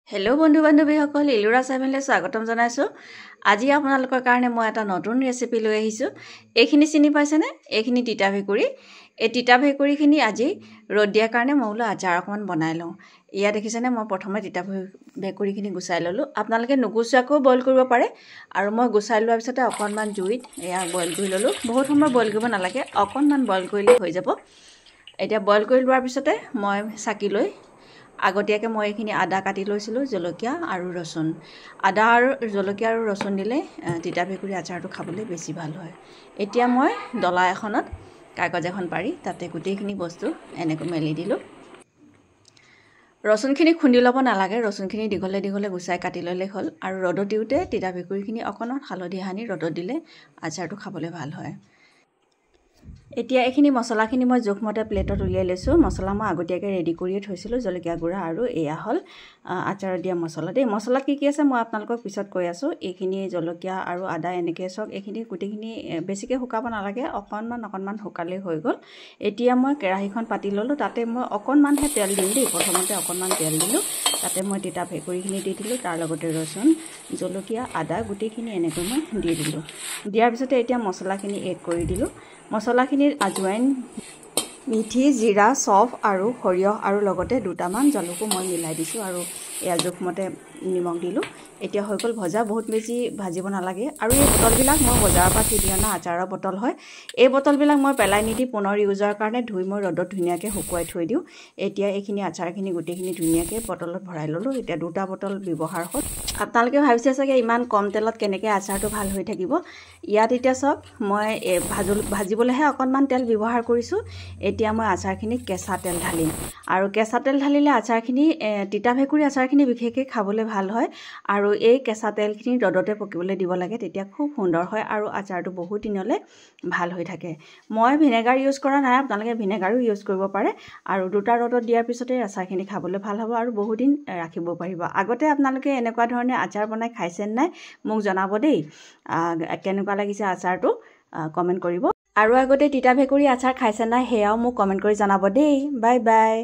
Hello' বন্ধু বান্ধৱীসকল, ইলুৰা চেনেললৈ স্বাগতম জনাইছোঁ। আজি আপোনালোকৰ কাৰণে মই এটা নতুন ৰেচিপি লৈ আহিছোঁ। এইখিনি চিনি পাইছেনে? এইখিনি তিতা ভেকুৰী। এই তিতা ভেকুৰীখিনি আজি ৰ'দ দিয়াৰ কাৰণে মই বোলো আচাৰ অকণমান বনাই লওঁ। ইয়াত দেখিছেনে, মই প্ৰথমে তিতা ভেকুৰীখিনি গুচাই ল'লোঁ। আপোনালোকে নুগুচোৱাকৈও বইল কৰিব পাৰে। আৰু মই গুচাই লোৱাৰ পিছতে অকণমান জুইত এয়া বইল কৰি ল'লোঁ। বহুত সময় বইল কৰিব নালাগে, অকণমান বইল কৰিলে হৈ যাব। এতিয়া বইল কৰি লোৱাৰ পিছতে মই চাকি লৈ আগতীয়াকৈ মই এইখিনি আদা কাটি লৈছিলোঁ, জলকীয়া আৰু ৰচুন। আদা আৰু জলকীয়া আৰু ৰচুন দিলে তিতা ভেকুৰী আচাৰটো খাবলৈ বেছি ভাল হয়। এতিয়া মই ডলা এখনত কাগজ এখন পাৰি তাতে গোটেইখিনি বস্তু এনেকৈ মেলি দিলোঁ। ৰচুনখিনি খুন্দি ল'ব নালাগে, ৰচুনখিনি দীঘলে দীঘলে গুচাই কাটি ল'লেই হ'ল। আৰু ৰ'দত দিওঁতে তিতা ভেকুৰীখিনি অকণমান হালধি সানি ৰ'দত দিলে আচাৰটো খাবলৈ ভাল হয়। এতিয়া এইখিনি মছলাখিনি মই জোখমতে প্লেটত উলিয়াই লৈছোঁ। মছলা মই আগতীয়াকৈ ৰেডি কৰিয়ে থৈছিলোঁ, জলকীয়া গুড়া আৰু এয়া হ'ল আচাৰত দিয়া মছলা। দেই, মছলাত কি কি আছে মই আপোনালোকক পিছত কৈ আছোঁ। এইখিনি জলকীয়া আৰু আদা এনেকৈ চাওক, এইখিনি গোটেইখিনি বেছিকৈ শুকাব নালাগে, অকণমান শুকালেই হৈ গ'ল। এতিয়া মই কেৰাহীখন পাতি ল'লোঁ, তাতে মই অকণমানহে তেল দিম দেই। প্ৰথমতে অকণমান তেল দিলোঁ, তাতে মই তিতা ভেকুৰীখিনি দি দিলোঁ, তাৰ লগতে ৰচুন, জলকীয়া, আদা গোটেইখিনি এনেকৈ মই দি দিলোঁ। দিয়াৰ পিছতে এতিয়া মছলাখিনি এড কৰি দিলোঁ। মছলাখিনিত আজৱাইন, মিঠি, জিৰা, চফ আৰু সৰিয়হ আৰু লগতে দুটামান জালুকো মই মিলাই দিছোঁ আৰু এয়া জোখমতে নিমখ দিলোঁ। এতিয়া হৈ গ'ল ভজা, বহুত বেছি ভাজিব নালাগে। আৰু এই বটলবিলাক মই বজাৰৰ পৰা কিনি অনা আচাৰৰ বটল হয়। এই বটলবিলাক মই পেলাই নিদি পুনৰ ইউজৰ কাৰণে ধুই মই ৰ'দত ধুনীয়াকৈ শুকুৱাই থৈ দিওঁ। এতিয়া এইখিনি আচাৰখিনি গোটেইখিনি ধুনীয়াকৈ বটলত ভৰাই ল'লোঁ। এতিয়া দুটা বটল ব্যৱহাৰ হ'ল। আপোনালোকে ভাবিছে চাগে ইমান কম তেলত কেনেকৈ আচাৰটো ভাল হৈ থাকিব। ইয়াত এতিয়া চাওক, মই ভাজিবলৈহে অকণমান তেল ব্যৱহাৰ কৰিছোঁ। এতিয়া মই আচাৰখিনিত কেঁচা তেল ঢালিম। আৰু কেঁচা তেল ঢালিলে আচাৰখিনি তিতা ভেকুৰী আচাৰখিনি বিশেষকৈ খাবলৈ ভাল হয়। আৰু এই কেঁচা তেলখিনি ৰ'দতে পকিবলৈ দিব লাগে, তেতিয়া খুব সুন্দৰ হয় আৰু আচাৰটো বহুত দিনলৈ ভাল হৈ থাকে। মই ভিনেগাৰ ইউজ কৰা নাই, আপোনালোকে ভিনেগাৰো ইউজ কৰিব পাৰে। আৰু দুটা ৰ'দত দিয়াৰ পিছতে আচাৰখিনি খাবলৈ ভাল হ'ব আৰু বহুত দিন ৰাখিব পাৰিব। আগতে আপোনালোকে এনেকুৱা ধৰণে আচাৰ বনাই খাইছেনে নাই মোক জনাব দেই। কেনেকুৱা লাগিছে আচাৰটো কমেণ্ট কৰিব। আৰু আগতে তিতা ভেকুৰী আচাৰ খাইছে নাই সেয়াও মোক কমেণ্ট কৰি জনাব দেই। Bye bye.